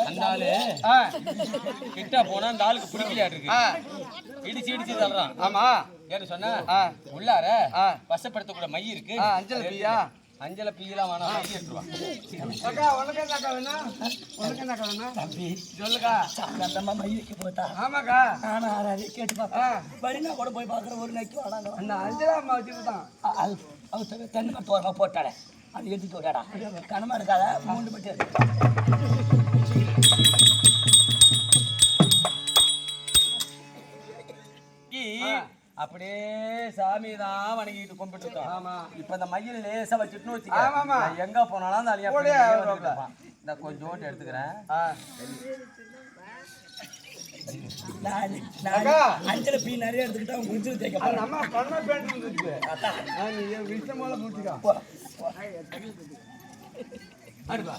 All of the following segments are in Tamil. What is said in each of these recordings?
அந்த ஆளு கிட்ட போனா அந்த ஆளுக்கு பிடிக்கலையாட்டு இருக்கு. இடிச்சு தள்ளுறான். ஆமா ஏன்னு சொன்னா உள்ளார வசப்படுத்தக்கூட மை இருக்கு. அஞ்சல பீயா அஞ்சல பீயெல்லாம் வேணாம், மை எடுத்துருவான். தம்பி சொல்லுக்கா சந்தமா மை வைக்க போட்டா. ஆமாக்கா ஆனா அதை கேட்டு பார்த்தா வழினா கூட போய் பார்க்குற ஒரு நைக்கு வாடாங்க. அந்த அஞ்சலா அம்மா வச்சுக்கிட்டான் அவங்க தென்னை தோரமா போட்டாடே அது எடுத்துட்டு விடாடா கனமா இருக்காத மூண்டு பட்டு அப்படியே சாமி தான் வணங்கிட்டு கும்பிட்டு இருக்கோம். ஆமா இப்ப இந்த மையில் லேசா வச்சுட்டுன்னு வச்சுக்க, எங்க போனாலும் அந்த அழியா இந்த கொஞ்சோண்டு எடுத்துக்கிறேன். அஞ்சல பீ நிறைய எடுத்துக்கிட்டா அவங்க குடிச்சு தேய்க்க நம்ம பண்ண பேண்ட் விஷயம் போல பூச்சிக்கா அடுப்பா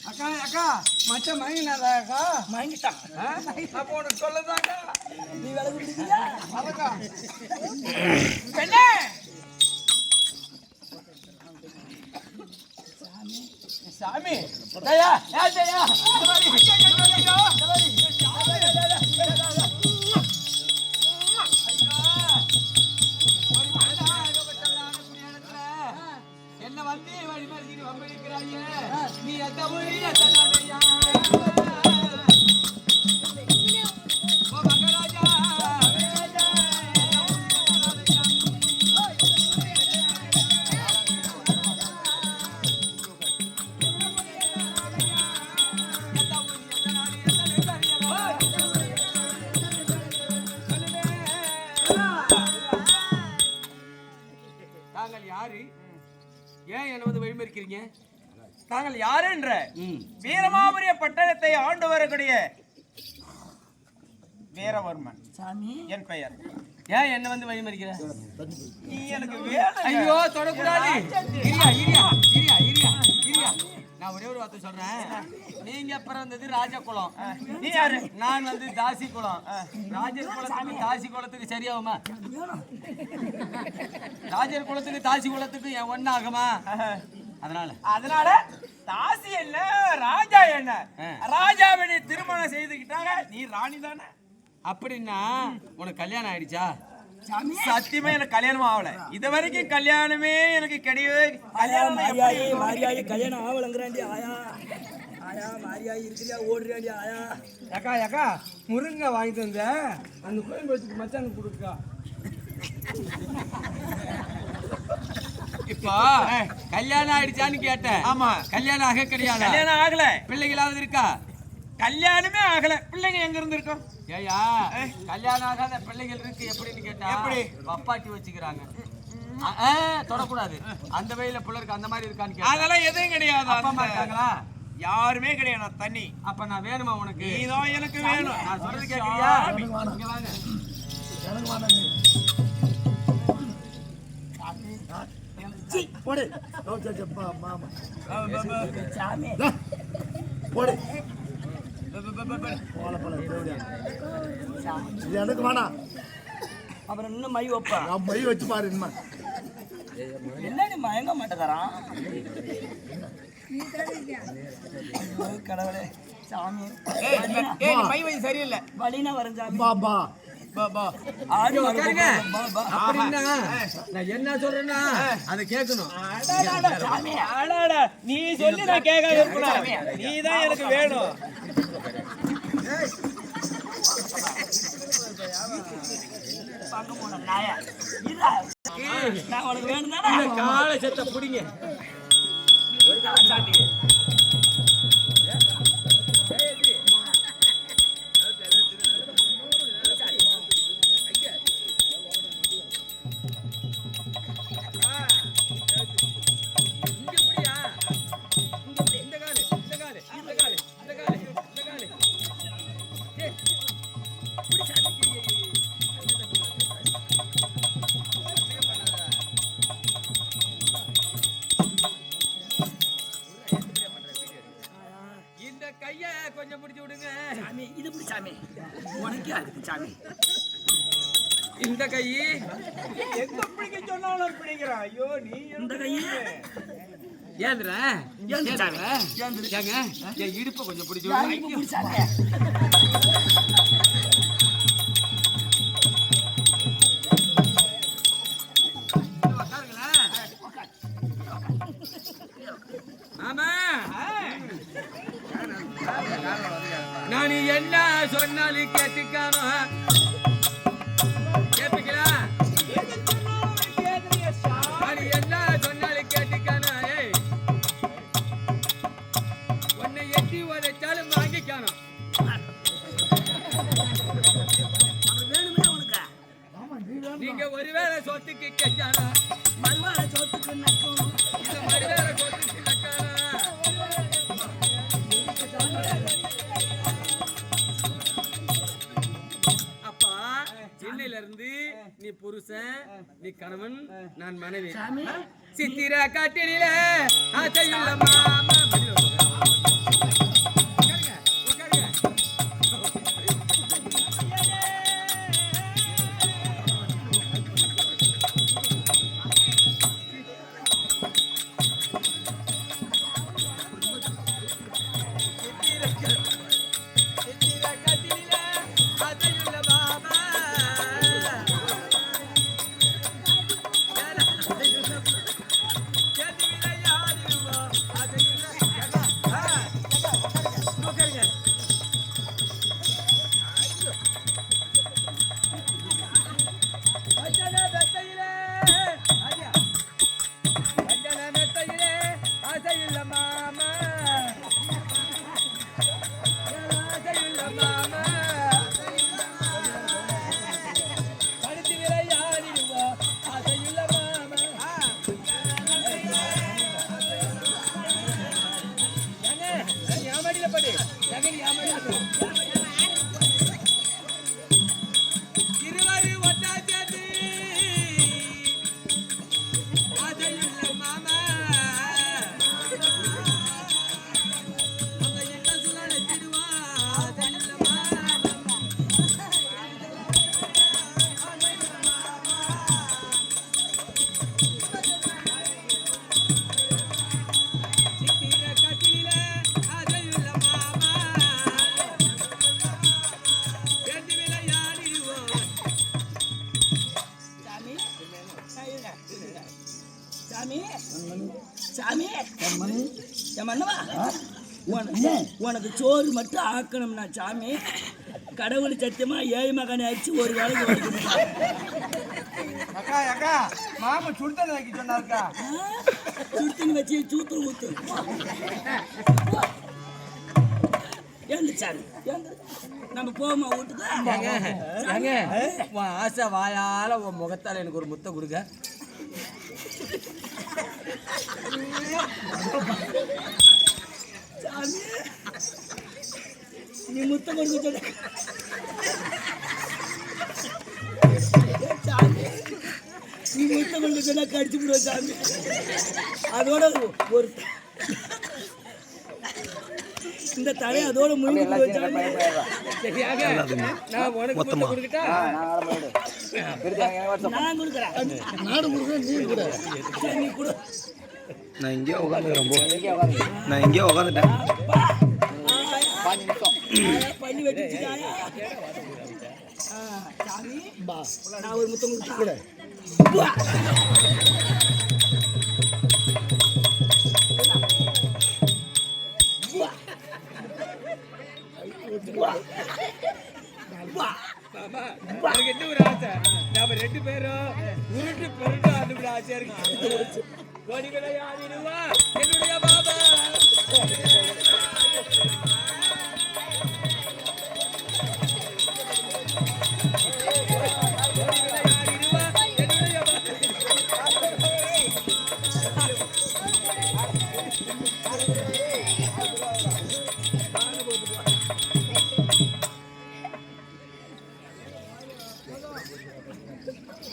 அக்கா அக்கா மச்ச மயங்கினாக்கா மயங்கிட்டான். அப்போ உனக்கு சொல்லதாக்கா நீ விலை குடிக்கிறியா? அதக்கா பெண்ணே சாமி தயா ஏ தயா என்ன வந்து வழிமறிக்கிட்டு வம்பிக்கிறாயே நீ எந்த தாங்கள் யாரு? ஏன் என்ன வந்து வழிமறிக்கிறீங்க? தாங்கள் யாரு என்ற வீரமாபுரிய பட்டணத்தை ஆண்டு வரக்கூடிய வீரவர்மன் சாமி என் பெயர். ஏன் என்ன வந்து வழிமறிக்கிற? நீ எனக்கு வேணும். ஐயோ தொடக்கூடாது. இரியா இரியா இரியா இரியா இரியா நான் ஒரே ஒரு வார்த்தை சொல்றேன். நீங்க பிறந்தது ராஜ குலம், நீ யாரு? நான் வந்து தாசி குலம். ராஜர் குலத்துக்கு தாசி குலத்துக்கு சரியாகுமா? ராஜர் குலத்துக்கு தாசி குலத்துக்கு ஒன்னாகுமா? அதனால தாசி என்ன ராஜா என்ன? ராஜாவை நீ திருமணம் செய்துக்கிட்டாங்க, நீ ராணி தானே? அப்படின்னா உனக்கு கல்யாணம் ஆயிடுச்சா? சாமி சத்தியமா எனக்கு கல்யாணம் ஆகல. இது வரைக்கும் கல்யாணமே எனக்கு கிடையவே. ஆயா மாரியாயி கல்யாணம் ஆவலங்கிறாண்டி ஆயா ஆயா மாரியாயி இருக்கிறியா ஓடுறாண்டி ஆயா. ஏக்கா முருங்கை வாங்கிட்டு வந்த அந்த கோயில் வச்சுக்கு மச்சானுக்கு கொடுக்கா. இப்போ கல்யாணம் ஆயிடுச்சான்னு கேட்டேன். ஆமா, கல்யாணம் ஆக கிடையாது. கல்யாணம் ஆகல. பிள்ளைகளாவது இருக்கா? கல்யாணமே ஆகல. பிள்ளைங்க எங்க இருந்து இருக்கோம்? ஏயா கல்யாணம் ஆகாத பிள்ளைகள் இருக்கு எப்படின்னு கேட்டா எப்படி? பப்பாட்டி வச்சுக்கிறாங்க. தொடக்கூடாது. அந்த வயல பிள்ளைக்கு அந்த மாதிரி இருக்கான்னு கேட்டா அதெல்லாம் எதுவும் கிடையாது. அப்பா அம்மா இருக்காங்களா? யாருமே கிடையாது. நான் தண்ணி. அப்ப நான் வேணுமா உனக்கு? நீதான் எனக்கு வேணும். நான் சொல்றது கேக்குறியா? இங்க வாங்க. போடு சாமி போடு இது எனக்கு வேணாம். அப்புறம் இன்னும் மை வைப்பா. நான் மை வச்சு பாரு இனிமே. என்னடி மயங்க மாட்டேங்கிறான் கடவுளே. சாமி மை வை சரியில்லை. வலினா வரேன் சாமி. பாபா ஆடி உட்காருங்க. பாபா அப்படின்னா நான் என்ன சொல்றேன்னா அதை கேட்கணும். சாமி நீ சொல்லி நான் கேட்காத இருக்கணும். நீதான் எனக்கு வேணும். பார்க்க போன நாயா இதா நான் உனக்கு வேணும் தானே. காலை செத்த புடிங்க. சாமி இந்த கைய கொஞ்சம் பிடிச்சு விடுங்க. சாமி இது இப்படி சாமி உனக்கே அதுக்கு சாமி. இந்த கை எங்க பிடிக்க சொன்னாலும் பிடிக்கிறான். ஐயோ நீ இந்த கை ஏந்திர ஏந்திரு சாமி. ஏங்க என் இடுப்பை கொஞ்சம் பிடிச்சு யாரு விடுங்க. இப்படி சாமி? ஆமா நான் என்ன சொன்னாலும் கேட்டுக்காம கேட்பீங்களா? நான் என்ன சொன்னாலும் கேட்டுக்கானா? உன்னை எட்டி உதைச்சாலும் வாங்கிக்கானோம். அது வேணுமே உனக்கு. நீங்க ஒருவேளை சொத்துக்கு கெஞ்சானா? மறுவாழ சோத்துக்கு நக்கம். இந்த மறுவேளை சொத்துக்கு நக்கானா? அப்பா சென்னையில இருந்து நீ புருஷன், நீ கணவன், நான் மனைவி. சித்திர காட்டில ஆசையுள்ள மாமா. உட்காருங்க, உட்காருங்க. சித்திர காட்டில ஆசையுள்ள மாமா. சேர்த்து விளையாடுவோம். ஆசையுள்ள என் மன்னவா உனக்கு சோறு மட்டும் ஆக்கணும்னா சாமி கடவுள் சத்தியமா ஏழு மகனை அடிச்சு ஒரு வேலைக்கு வருது. அக்கா அக்கா மாமா சுடுதண்ணி வைக்க சொன்னாருக்கா. சுடுத்தண்ணி வச்சு சூத்து ஊத்து. ஏந்து சாமி ஏந்து நம்ம போமா வீட்டுக்கு. உன் ஆசை வாயால உன் முகத்தால எனக்கு ஒரு முத்தம் கொடுங்க. சாமி நீ முத்தம் கொடுக்க சொல்ல சாமி, நீ முத்தம் கொடுக்க சொன்னா கடிச்சு விடுவோம் சாமி. அதோட ஒரு இந்த தலை அதோட முடிவு சாமி. சரியாக நான் உனக்கு முத்தம் கொடுக்கட்டா? நான் கொடுக்குறேன். நாடு முருகன் நீ கூட சரி, நீ கொடு. நான் இங்கே உட்காந்துக்கிறேன். நான் இங்கே உட்காந்துட்டேன். பண்ணி வெட்டிச்சுட்டாயா? சாமி நான் ஒரு முத்தம் கொடுத்தா எனக்கு என்ன ஒரு ஆசை, நாம 2 பேரும் உருட்டு பெருட்டு ஆசை இருக்கு. என்னுடைய